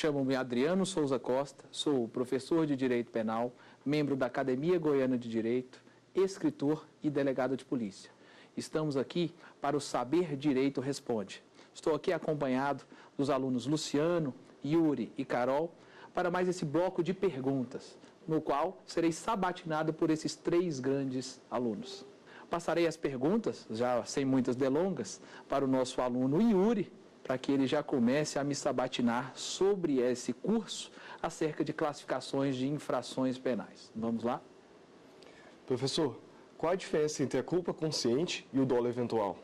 Chamo-me Adriano Souza Costa, sou professor de Direito Penal, membro da Academia Goiana de Direito, escritor e delegado de polícia. Estamos aqui para o Saber Direito Responde. Estou aqui acompanhado dos alunos Luciano, Yuri e Carol para mais esse bloco de perguntas, no qual serei sabatinado por esses 3 grandes alunos. Passarei as perguntas, já sem muitas delongas, para o nosso aluno Yuri, para que ele já comece a me sabatinar sobre esse curso acerca de classificações de infrações penais. Vamos lá? Professor, qual a diferença entre a culpa consciente e o dolo eventual?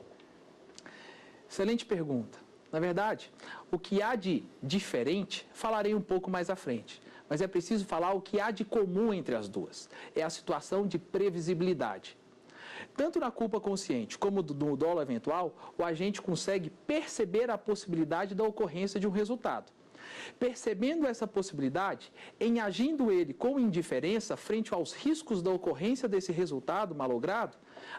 Excelente pergunta. Na verdade, o que há de diferente, falarei um pouco mais à frente. Mas é preciso falar o que há de comum entre as duas. É a situação de previsibilidade. Tanto na culpa consciente como no dolo eventual, o agente consegue perceber a possibilidade da ocorrência de um resultado. Percebendo essa possibilidade, em agindo ele com indiferença frente aos riscos da ocorrência desse resultado malogrado,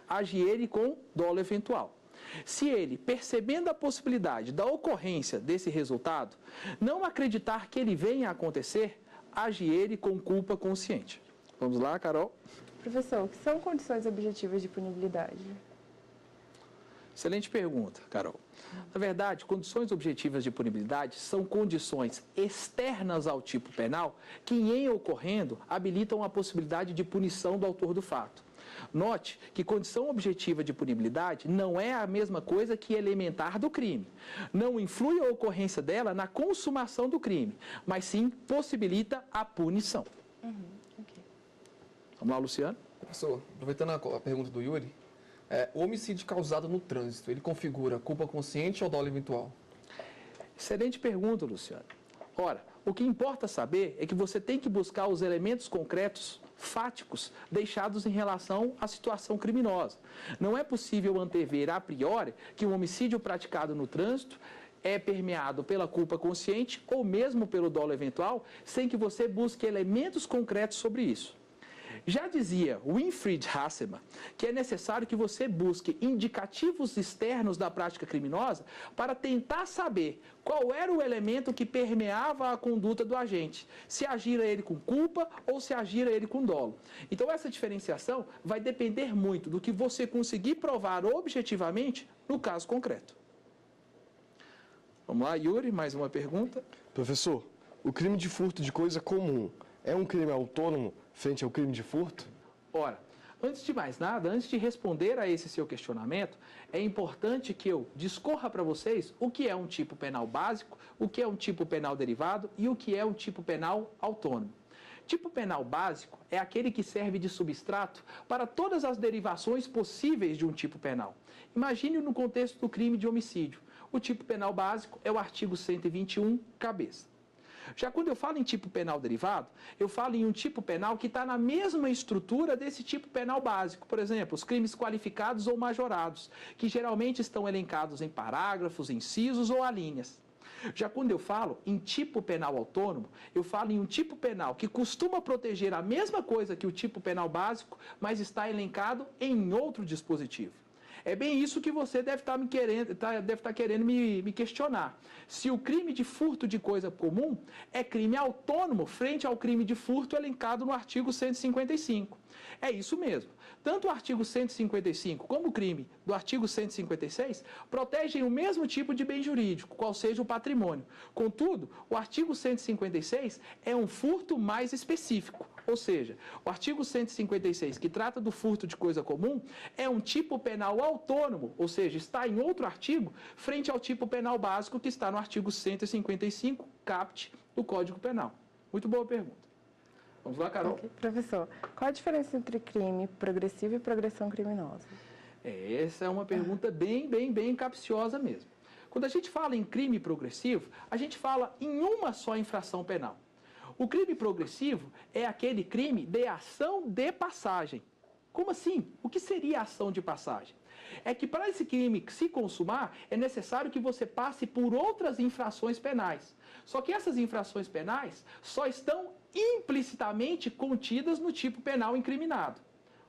age ele com dolo eventual. Se ele, percebendo a possibilidade da ocorrência desse resultado, não acreditar que ele venha a acontecer, age ele com culpa consciente. Vamos lá, Carol? Professor, o que são condições objetivas de punibilidade? Excelente pergunta, Carol. Na verdade, condições objetivas de punibilidade são condições externas ao tipo penal que, em ocorrendo, habilitam a possibilidade de punição do autor do fato. Note que condição objetiva de punibilidade não é a mesma coisa que elementar do crime. Não influi a ocorrência dela na consumação do crime, mas sim possibilita a punição. Okay. Vamos lá, Luciano? Professor, aproveitando a pergunta do Yuri, o homicídio causado no trânsito, ele configura culpa consciente ou dolo eventual? Excelente pergunta, Luciano. Ora, o que importa saber é que você tem que buscar os elementos concretos, fáticos, deixados em relação à situação criminosa. Não é possível antever a priori que um homicídio praticado no trânsito é permeado pela culpa consciente ou mesmo pelo dolo eventual, sem que você busque elementos concretos sobre isso. Já dizia Winfried Hassemann que é necessário que você busque indicativos externos da prática criminosa para tentar saber qual era o elemento que permeava a conduta do agente, se agira ele com culpa ou se agira ele com dolo. Então essa diferenciação vai depender muito do que você conseguir provar objetivamente no caso concreto. Vamos lá, Yuri, mais uma pergunta. Professor, o crime de furto de coisa comum é um crime autônomo frente ao crime de furto? Ora, antes de mais nada, antes de responder a esse seu questionamento, é importante que eu discorra para vocês o que é um tipo penal básico, o que é um tipo penal derivado e o que é um tipo penal autônomo. Tipo penal básico é aquele que serve de substrato para todas as derivações possíveis de um tipo penal. Imagine no contexto do crime de homicídio. O tipo penal básico é o artigo 121, cabeça. Já quando eu falo em tipo penal derivado, eu falo em um tipo penal que está na mesma estrutura desse tipo penal básico. Por exemplo, os crimes qualificados ou majorados, que geralmente estão elencados em parágrafos, incisos ou alíneas. Já quando eu falo em tipo penal autônomo, eu falo em um tipo penal que costuma proteger a mesma coisa que o tipo penal básico, mas está elencado em outro dispositivo. É bem isso que você deve estar querendo me questionar. Se o crime de furto de coisa comum é crime autônomo frente ao crime de furto elencado no artigo 155. É isso mesmo. Tanto o artigo 155 como o crime do artigo 156 protegem o mesmo tipo de bem jurídico, qual seja o patrimônio. Contudo, o artigo 156 é um furto mais específico. Ou seja, o artigo 156, que trata do furto de coisa comum, é um tipo penal autônomo, ou seja, está em outro artigo, frente ao tipo penal básico que está no artigo 155, caput, do Código Penal. Muito boa pergunta. Vamos lá, Carol. Okay. Professor, qual a diferença entre crime progressivo e progressão criminosa? Essa é uma pergunta bem capciosa mesmo. Quando a gente fala em crime progressivo, a gente fala em uma só infração penal. O crime progressivo é aquele crime de ação de passagem. Como assim? O que seria a ação de passagem? É que para esse crime se consumar, é necessário que você passe por outras infrações penais. Só que essas infrações penais só estão implicitamente contidas no tipo penal incriminado.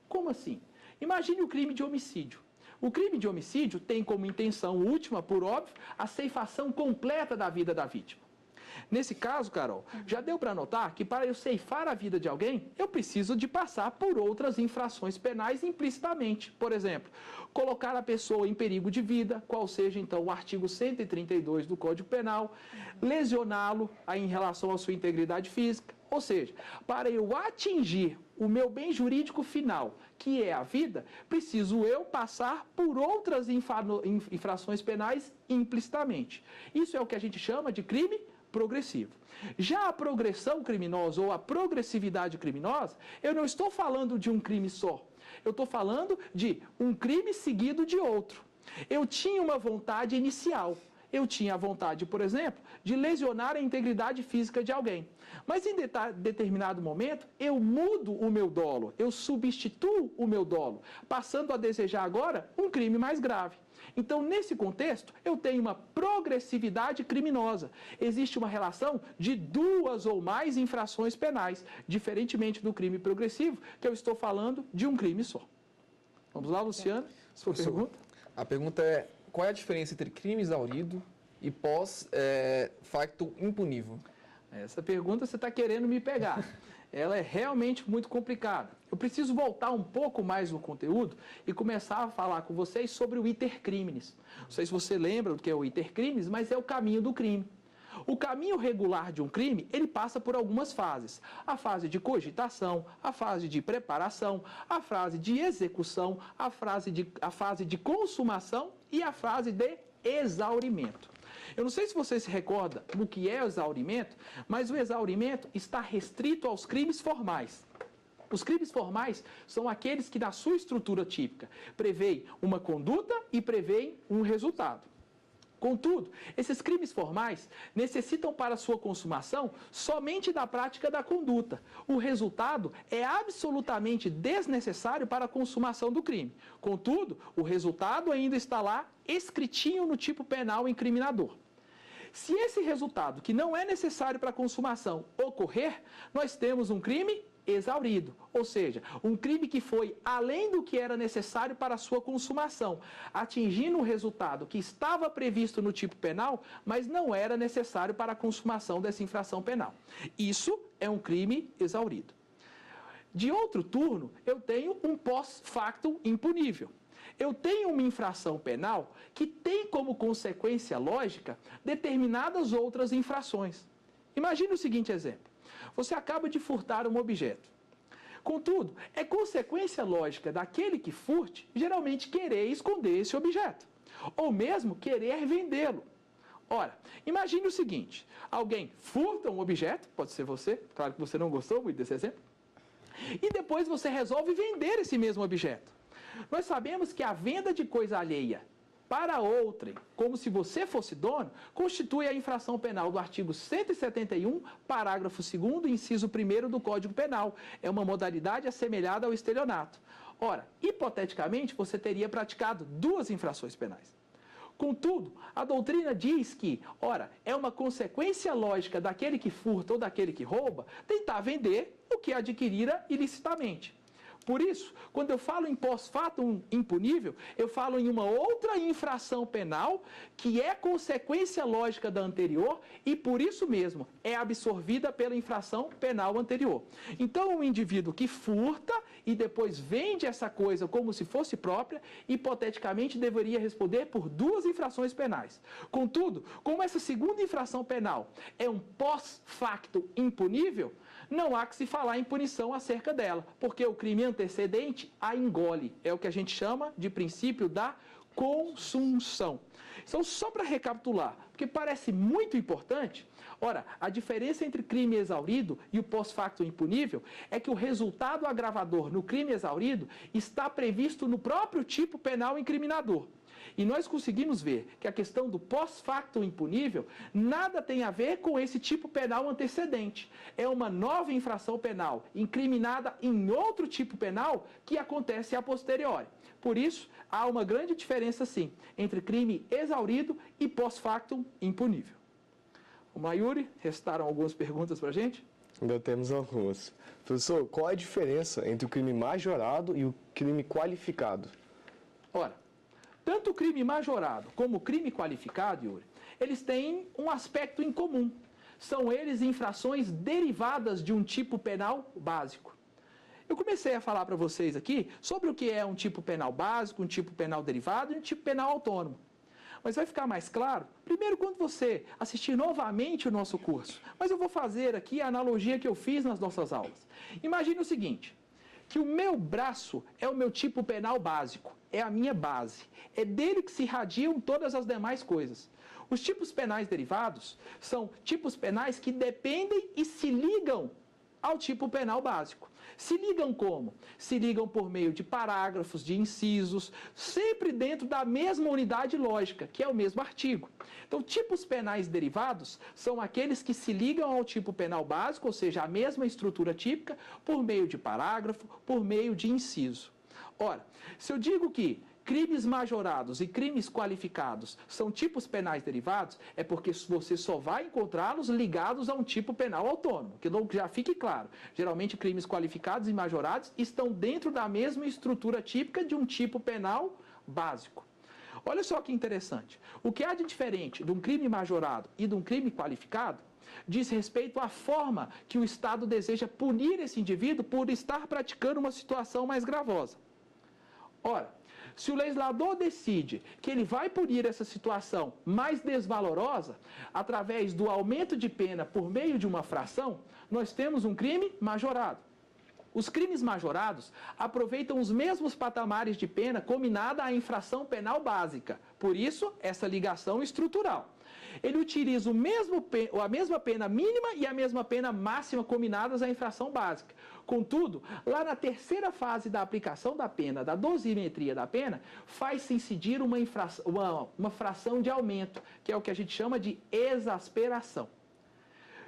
Como assim? Imagine o crime de homicídio. O crime de homicídio tem como intenção última, por óbvio, a ceifação completa da vida da vítima. Nesse caso, Carol, já deu para notar que para eu ceifar a vida de alguém, eu preciso de passar por outras infrações penais implicitamente. Por exemplo, colocar a pessoa em perigo de vida, qual seja então o artigo 132 do Código Penal, lesioná-lo em relação à sua integridade física. Ou seja, para eu atingir o meu bem jurídico final, que é a vida, preciso eu passar por outras infrações penais implicitamente. Isso é o que a gente chama de crime progressivo. Já a progressão criminosa ou a progressividade criminosa, eu não estou falando de um crime só. Eu estou falando de um crime seguido de outro. Eu tinha uma vontade inicial. Eu tinha a vontade, por exemplo, de lesionar a integridade física de alguém. Mas em determinado momento, eu mudo o meu dolo, eu substituo o meu dolo, passando a desejar agora um crime mais grave. Então, nesse contexto, eu tenho uma progressividade criminosa. Existe uma relação de duas ou mais infrações penais, diferentemente do crime progressivo, que eu estou falando de um crime só. Vamos lá, Luciano, sua pergunta? A pergunta é: qual é a diferença entre crime exaurido e pós-facto impunível? Essa pergunta você está querendo me pegar. Ela é realmente muito complicada. Eu preciso voltar um pouco mais no conteúdo e começar a falar com vocês sobre o iter criminis. Não sei se você lembra do que é o iter criminis, mas é o caminho do crime. O caminho regular de um crime, ele passa por algumas fases. A fase de cogitação, a fase de preparação, a fase de execução, a fase de consumação e a fase de exaurimento. Eu não sei se você se recorda do que é o exaurimento, mas o exaurimento está restrito aos crimes formais. Os crimes formais são aqueles que, na sua estrutura típica, prevêem uma conduta e prevêem um resultado. Contudo, esses crimes formais necessitam para sua consumação somente da prática da conduta. O resultado é absolutamente desnecessário para a consumação do crime. Contudo, o resultado ainda está lá escritinho no tipo penal incriminador. Se esse resultado, que não é necessário para a consumação, ocorrer, nós temos um crime exaurido, ou seja, um crime que foi além do que era necessário para a sua consumação, atingindo o resultado que estava previsto no tipo penal, mas não era necessário para a consumação dessa infração penal. Isso é um crime exaurido. De outro turno, eu tenho um pós-factum impunível. Eu tenho uma infração penal que tem como consequência lógica determinadas outras infrações. Imagine o seguinte exemplo. Você acaba de furtar um objeto. Contudo, é consequência lógica daquele que furte, geralmente, querer esconder esse objeto, ou mesmo querer vendê-lo. Ora, imagine o seguinte, alguém furta um objeto, pode ser você, claro que você não gostou muito desse exemplo, e depois você resolve vender esse mesmo objeto. Nós sabemos que a venda de coisa alheia para outrem, como se você fosse dono, constitui a infração penal do artigo 171, parágrafo 2º, inciso 1º do Código Penal. É uma modalidade assemelhada ao estelionato. Ora, hipoteticamente, você teria praticado duas infrações penais. Contudo, a doutrina diz que, ora, é uma consequência lógica daquele que furta ou daquele que rouba tentar vender o que adquirira ilicitamente. Por isso, quando eu falo em pós-factum impunível, eu falo em uma outra infração penal que é consequência lógica da anterior e, por isso mesmo, é absorvida pela infração penal anterior. Então, um indivíduo que furta e depois vende essa coisa como se fosse própria, hipoteticamente deveria responder por duas infrações penais. Contudo, como essa segunda infração penal é um pós-factum impunível, não há que se falar em punição acerca dela, porque o crime antecedente a engole. É o que a gente chama de princípio da consunção. Então, só para recapitular, porque parece muito importante, ora, a diferença entre crime exaurido e o pós-factum impunível é que o resultado agravador no crime exaurido está previsto no próprio tipo penal incriminador. E nós conseguimos ver que a questão do pós-factum impunível nada tem a ver com esse tipo penal antecedente. É uma nova infração penal incriminada em outro tipo penal que acontece a posteriori. Por isso, há uma grande diferença, sim, entre crime exaurido e pós-factum impunível. Vamos lá, Yuri, restaram algumas perguntas para a gente? Ainda temos algumas. Professor, qual a diferença entre o crime majorado e o crime qualificado? Ora, tanto o crime majorado como o crime qualificado, Yuri, eles têm um aspecto em comum. são eles infrações derivadas de um tipo penal básico. Eu comecei a falar para vocês aqui sobre o que é um tipo penal básico, um tipo penal derivado e um tipo penal autônomo. Mas vai ficar mais claro, primeiro, quando você assistir novamente o nosso curso. Mas eu vou fazer aqui a analogia que eu fiz nas nossas aulas. Imagine o seguinte, que o meu braço é o meu tipo penal básico, é a minha base. É dele que se irradiam todas as demais coisas. Os tipos penais derivados são tipos penais que dependem e se ligam ao tipo penal básico. Se ligam como? Se ligam por meio de parágrafos, de incisos, sempre dentro da mesma unidade lógica, que é o mesmo artigo. Então, tipos penais derivados são aqueles que se ligam ao tipo penal básico, ou seja, a mesma estrutura típica, por meio de parágrafo, por meio de inciso. Ora, se eu digo que crimes majorados e crimes qualificados são tipos penais derivados, é porque você só vai encontrá-los ligados a um tipo penal autônomo. Que já fique claro, geralmente crimes qualificados e majorados estão dentro da mesma estrutura típica de um tipo penal básico. Olha só que interessante. O que há de diferente de um crime majorado e de um crime qualificado diz respeito à forma que o Estado deseja punir esse indivíduo por estar praticando uma situação mais gravosa. Ora, se o legislador decide que ele vai punir essa situação mais desvalorosa, através do aumento de pena por meio de uma fração, nós temos um crime majorado. Os crimes majorados aproveitam os mesmos patamares de pena combinada à infração penal básica. Por isso, essa ligação estrutural. Ele utiliza a mesma pena mínima e a mesma pena máxima combinadas à infração básica. Contudo, lá na terceira fase da aplicação da pena, da dosimetria da pena, faz-se incidir uma fração de aumento, que é o que a gente chama de exasperação.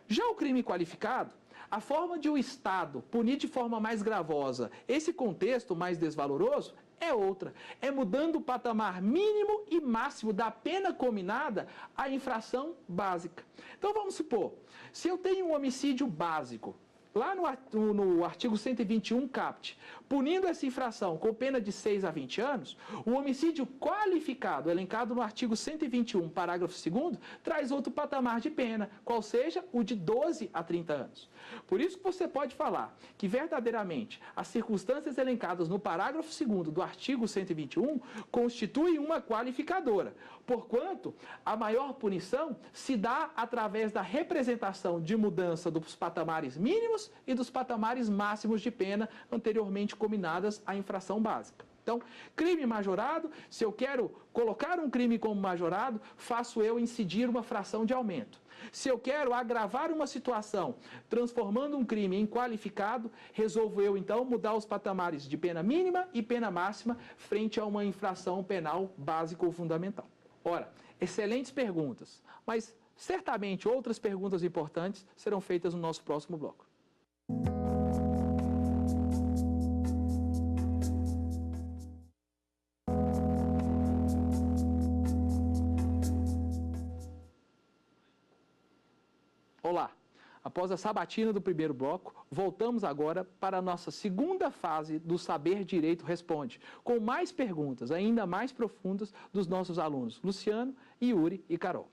Já o crime qualificado, a forma de o Estado punir de forma mais gravosa esse contexto mais desvaloroso é outra. É mudando o patamar mínimo e máximo da pena combinada à infração básica. Então vamos supor, se eu tenho um homicídio básico, lá no artigo 121 caput, punindo essa infração com pena de 6 a 20 anos, o homicídio qualificado, elencado no artigo 121, parágrafo 2º, traz outro patamar de pena, qual seja o de 12 a 30 anos. Por isso que você pode falar que, verdadeiramente, as circunstâncias elencadas no parágrafo 2º do artigo 121 constituem uma qualificadora, porquanto a maior punição se dá através da representação de mudança dos patamares mínimos e dos patamares máximos de pena anteriormente combinadas à infração básica. Então, crime majorado, se eu quero colocar um crime como majorado, faço eu incidir uma fração de aumento. Se eu quero agravar uma situação, transformando um crime em qualificado, resolvo eu, então, mudar os patamares de pena mínima e pena máxima frente a uma infração penal básica ou fundamental. Ora, excelentes perguntas, mas certamente outras perguntas importantes serão feitas no nosso próximo bloco. Olá! Após a sabatina do primeiro bloco, voltamos agora para a nossa segunda fase do Saber Direito Responde, com mais perguntas ainda mais profundas dos nossos alunos Luciano, Yuri e Carol.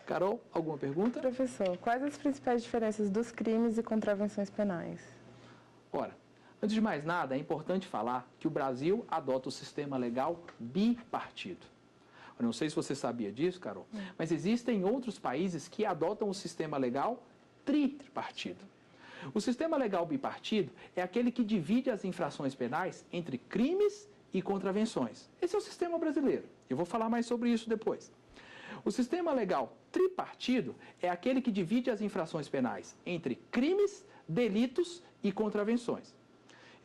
Carol, alguma pergunta? Professor, quais as principais diferenças dos crimes e contravenções penais? Ora, antes de mais nada, é importante falar que o Brasil adota o sistema legal bipartido. Eu não sei se você sabia disso, Carol, mas existem outros países que adotam o sistema legal tripartido. O sistema legal bipartido é aquele que divide as infrações penais entre crimes e contravenções. Esse é o sistema brasileiro. Eu vou falar mais sobre isso depois. O sistema legal tripartido é aquele que divide as infrações penais entre crimes, delitos e contravenções.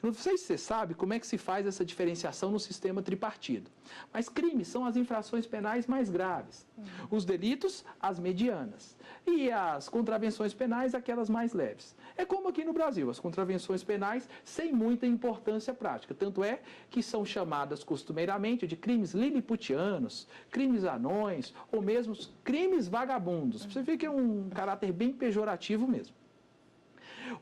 Eu não sei se você sabe como é que se faz essa diferenciação no sistema tripartido. Mas crimes são as infrações penais mais graves. Os delitos, as medianas. E as contravenções penais, aquelas mais leves. É como aqui no Brasil, as contravenções penais sem muita importância prática. Tanto é que são chamadas costumeiramente de crimes liliputianos, crimes anões ou mesmo crimes vagabundos. Você vê que é um caráter bem pejorativo mesmo.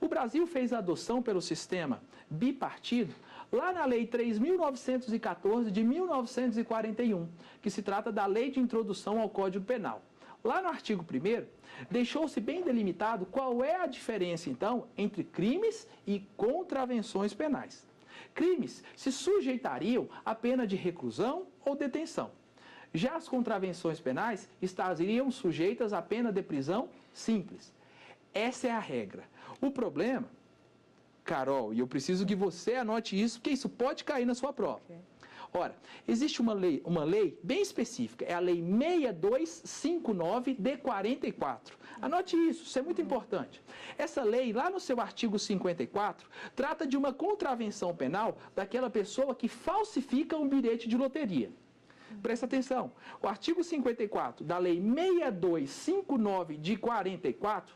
O Brasil fez a adoção pelo sistema bipartido lá na Lei 3.914 de 1941, que se trata da Lei de Introdução ao Código Penal. Lá no artigo 1º, deixou-se bem delimitado qual é a diferença, então, entre crimes e contravenções penais. Crimes se sujeitariam à pena de reclusão ou detenção. Já as contravenções penais estariam sujeitas à pena de prisão simples. Essa é a regra. O problema, Carol, e eu preciso que você anote isso, porque isso pode cair na sua prova. Ok. Ora, existe uma lei bem específica, é a Lei 6259 de 44. Anote isso é muito importante. Essa lei, lá no seu artigo 54, trata de uma contravenção penal daquela pessoa que falsifica um bilhete de loteria. Presta atenção, o artigo 54 da Lei 6259 de 44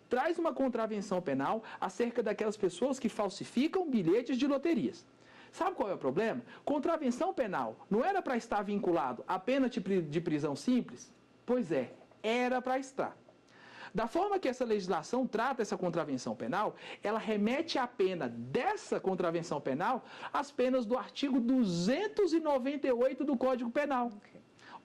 traz uma contravenção penal acerca daquelas pessoas que falsificam bilhetes de loterias. Sabe qual é o problema? Contravenção penal não era para estar vinculado à pena de prisão simples? Pois é, era para estar. Da forma que essa legislação trata essa contravenção penal, ela remete à pena dessa contravenção penal às penas do artigo 298 do Código Penal.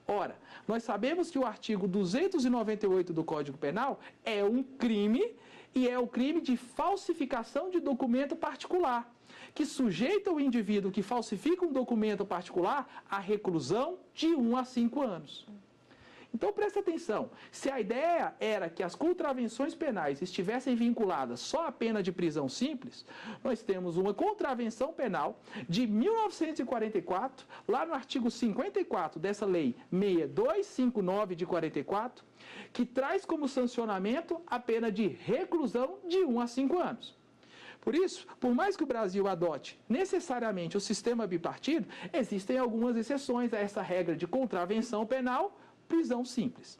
Ora, nós sabemos que o artigo 298 do Código Penal é um crime e é o crime de falsificação de documento particular, que sujeita o indivíduo que falsifica um documento particular à reclusão de 1 a 5 anos. Então, presta atenção, se a ideia era que as contravenções penais estivessem vinculadas só à pena de prisão simples, nós temos uma contravenção penal de 1944, lá no artigo 54 dessa lei 6259 de 44, que traz como sancionamento a pena de reclusão de 1 a 5 anos. Por isso, por mais que o Brasil adote necessariamente o sistema bipartido, existem algumas exceções a essa regra de contravenção penal, prisão simples.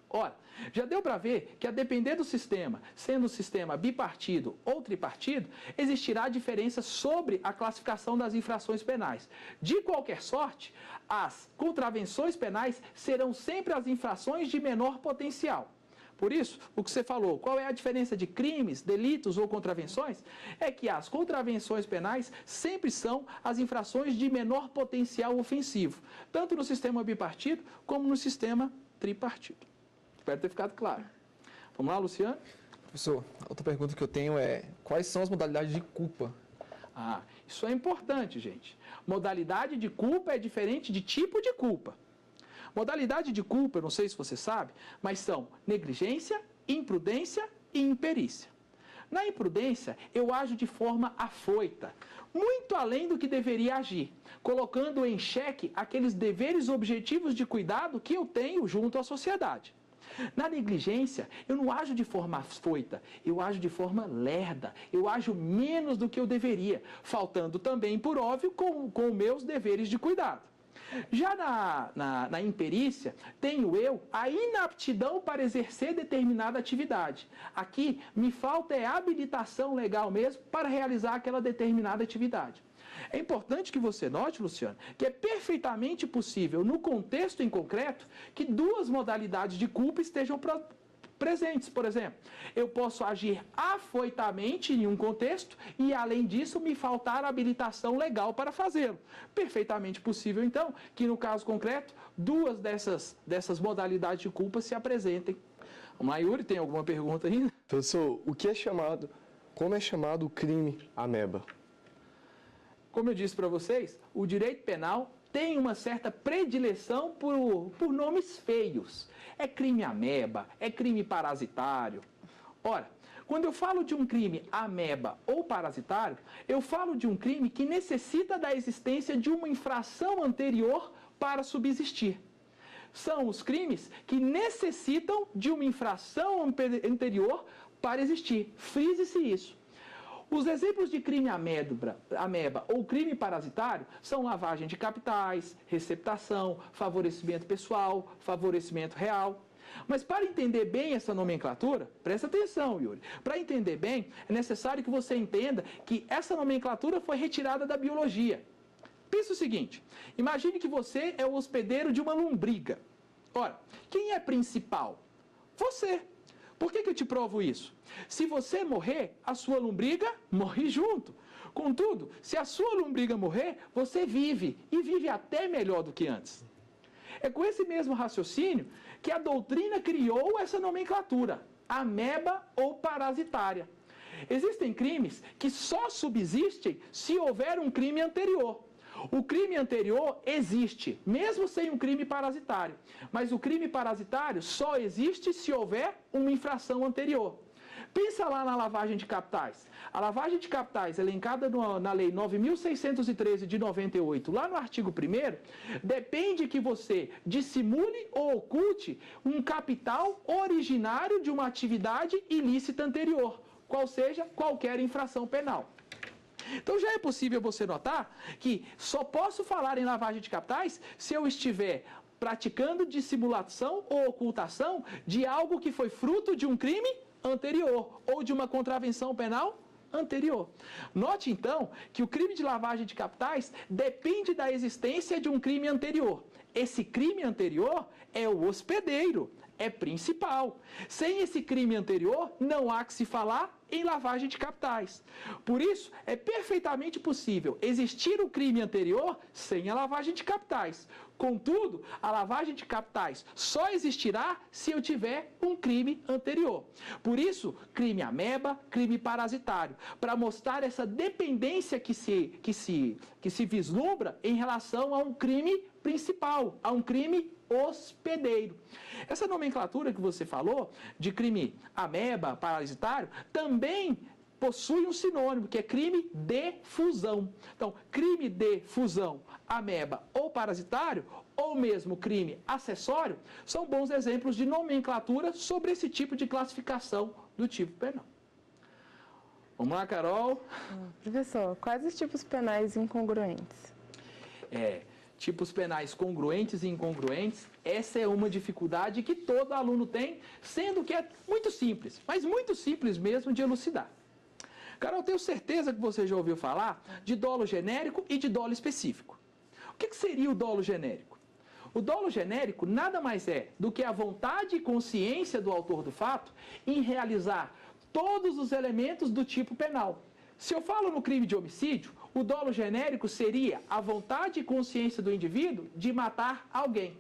Ora, já deu para ver que a depender do sistema, sendo o sistema bipartido ou tripartido, existirá diferença sobre a classificação das infrações penais. De qualquer sorte, as contravenções penais serão sempre as infrações de menor potencial. Por isso, o que você falou, qual é a diferença de crimes, delitos ou contravenções? É que as contravenções penais sempre são as infrações de menor potencial ofensivo, tanto no sistema bipartido como no sistema tripartido. Espero ter ficado claro. Vamos lá, Luciano? Professor, a outra pergunta que eu tenho é: quais são as modalidades de culpa? Isso é importante, gente. Modalidade de culpa é diferente de tipo de culpa. Modalidade de culpa, eu não sei se você sabe, mas são negligência, imprudência e imperícia. Na imprudência, eu ajo de forma afoita, muito além do que deveria agir, colocando em xeque aqueles deveres objetivos de cuidado que eu tenho junto à sociedade. Na negligência, eu não ajo de forma afoita, eu ajo de forma lerda, eu ajo menos do que eu deveria, faltando também, por óbvio, com meus deveres de cuidado. Já na imperícia, tenho eu a inaptidão para exercer determinada atividade. Aqui, me falta é habilitação legal mesmo para realizar aquela determinada atividade. É importante que você note, Luciano, que é perfeitamente possível, no contexto em concreto, que duas modalidades de culpa estejam presentes. Por exemplo, eu posso agir afoitamente em um contexto e, além disso, me faltar habilitação legal para fazê-lo. Perfeitamente possível, então, que no caso concreto, duas dessas modalidades de culpa se apresentem. Vamos lá, Yuri, tem alguma pergunta ainda? Professor, como é chamado o crime ameba? Como eu disse para vocês, o direito penal tem uma certa predileção por nomes feios. É crime ameba, é crime parasitário. Ora, quando eu falo de um crime ameba ou parasitário, eu falo de um crime que necessita da existência de uma infração anterior para subsistir. São os crimes que necessitam de uma infração anterior para existir. Frise-se isso. Os exemplos de crime ameba ou crime parasitário são lavagem de capitais, receptação, favorecimento pessoal, favorecimento real. Mas para entender bem essa nomenclatura, presta atenção, Yuri. Para entender bem, é necessário que você entenda que essa nomenclatura foi retirada da biologia. Pensa o seguinte, imagine que você é o hospedeiro de uma lombriga. Ora, quem é principal? Você. Por que eu te provo isso? Se você morrer, a sua lombriga morre junto. Contudo, se a sua lombriga morrer, você vive, e vive até melhor do que antes. É com esse mesmo raciocínio que a doutrina criou essa nomenclatura, ameba ou parasitária. Existem crimes que só subsistem se houver um crime anterior. O crime anterior existe, mesmo sem um crime parasitário. Mas o crime parasitário só existe se houver uma infração anterior. Pensa lá na lavagem de capitais. A lavagem de capitais, elencada na Lei 9.613 de 98, lá no artigo 1º, depende que você dissimule ou oculte um capital originário de uma atividade ilícita anterior, qual seja qualquer infração penal. Então já é possível você notar que só posso falar em lavagem de capitais se eu estiver praticando dissimulação ou ocultação de algo que foi fruto de um crime anterior ou de uma contravenção penal anterior. Note então que o crime de lavagem de capitais depende da existência de um crime anterior. Esse crime anterior é o hospedeiro, é principal. Sem esse crime anterior, não há que se falar em lavagem de capitais. Por isso, é perfeitamente possível existir o crime anterior sem a lavagem de capitais. Contudo, a lavagem de capitais só existirá se eu tiver um crime anterior. Por isso, crime ameba, crime parasitário, para mostrar essa dependência que se vislumbra em relação a um crime principal, a um crime hospedeiro. Essa nomenclatura que você falou, de crime ameba, parasitário, também possui um sinônimo, que é crime de fusão. Então, crime de fusão, ameba ou parasitário, ou mesmo crime acessório, são bons exemplos de nomenclatura sobre esse tipo de classificação do tipo penal. Vamos lá, Carol. Professor, quais os tipos penais incongruentes? Tipos penais congruentes e incongruentes, essa é uma dificuldade que todo aluno tem, sendo que é muito simples, mas muito simples mesmo de elucidar. Carol, tenho certeza que você já ouviu falar de dolo genérico e de dolo específico. O que seria o dolo genérico? O dolo genérico nada mais é do que a vontade e consciência do autor do fato em realizar todos os elementos do tipo penal. Se eu falo no crime de homicídio, o dolo genérico seria a vontade e consciência do indivíduo de matar alguém.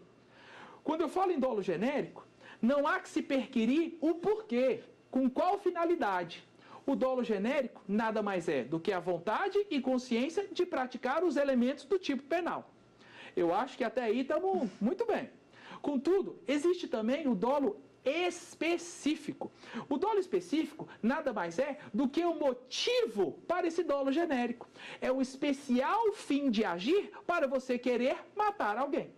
Quando eu falo em dolo genérico, não há que se perquirir o porquê, com qual finalidade. O dolo genérico nada mais é do que a vontade e consciência de praticar os elementos do tipo penal. Eu acho que até aí estamos muito bem. Contudo, existe também o dolo específico. O dolo específico nada mais é do que o motivo para esse dolo genérico. É o especial fim de agir para você querer matar alguém.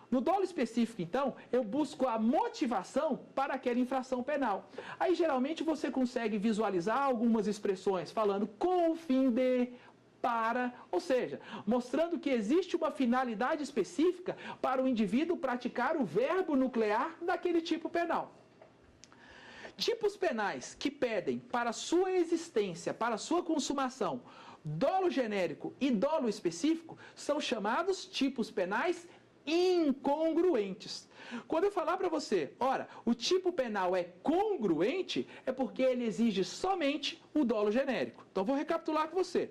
No dolo específico, então, eu busco a motivação para aquela infração penal. Aí, geralmente, você consegue visualizar algumas expressões falando com o fim de, para, ou seja, mostrando que existe uma finalidade específica para o indivíduo praticar o verbo nuclear daquele tipo penal. Tipos penais que pedem para sua existência, para sua consumação, dolo genérico e dolo específico são chamados tipos penais incongruentes. Quando eu falar para você, ora, o tipo penal é congruente, é porque ele exige somente o dolo genérico. Então, vou recapitular com você.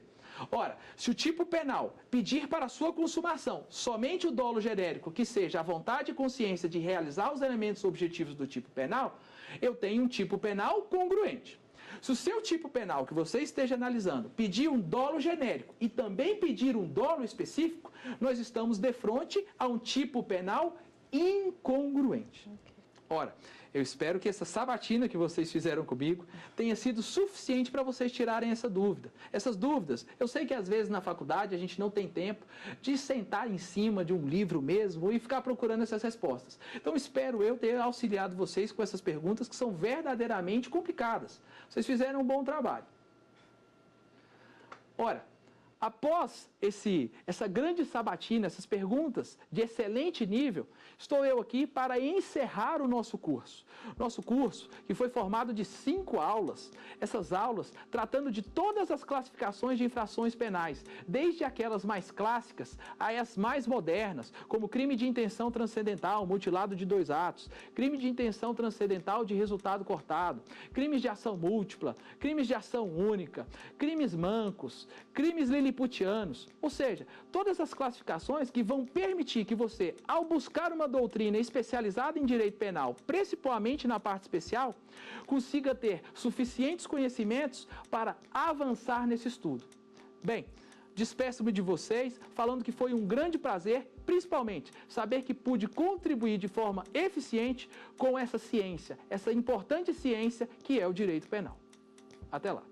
Ora, se o tipo penal pedir para a sua consumação somente o dolo genérico, que seja a vontade e consciência de realizar os elementos objetivos do tipo penal, eu tenho um tipo penal congruente. Se o seu tipo penal que você esteja analisando pedir um dolo genérico e também pedir um dolo específico, nós estamos de frente a um tipo penal incongruente. Ora, eu espero que essa sabatina que vocês fizeram comigo tenha sido suficiente para vocês tirarem essa dúvida. Essas dúvidas, eu sei que às vezes na faculdade a gente não tem tempo de sentar em cima de um livro mesmo e ficar procurando essas respostas. Então espero eu ter auxiliado vocês com essas perguntas que são verdadeiramente complicadas. Vocês fizeram um bom trabalho. Ora, após essa grande sabatina, essas perguntas de excelente nível, estou eu aqui para encerrar o nosso curso. Nosso curso, que foi formado de 5 aulas, essas aulas tratando de todas as classificações de infrações penais, desde aquelas mais clássicas às mais modernas, como crime de intenção transcendental, mutilado de 2 atos, crime de intenção transcendental de resultado cortado, crimes de ação múltipla, crimes de ação única, crimes mancos, crimes lilianos, Lilliputianos, ou seja, todas as classificações que vão permitir que você, ao buscar uma doutrina especializada em direito penal, principalmente na parte especial, consiga ter suficientes conhecimentos para avançar nesse estudo. Bem, despeço-me de vocês falando que foi um grande prazer, principalmente saber que pude contribuir de forma eficiente com essa ciência, essa importante ciência que é o direito penal. Até lá!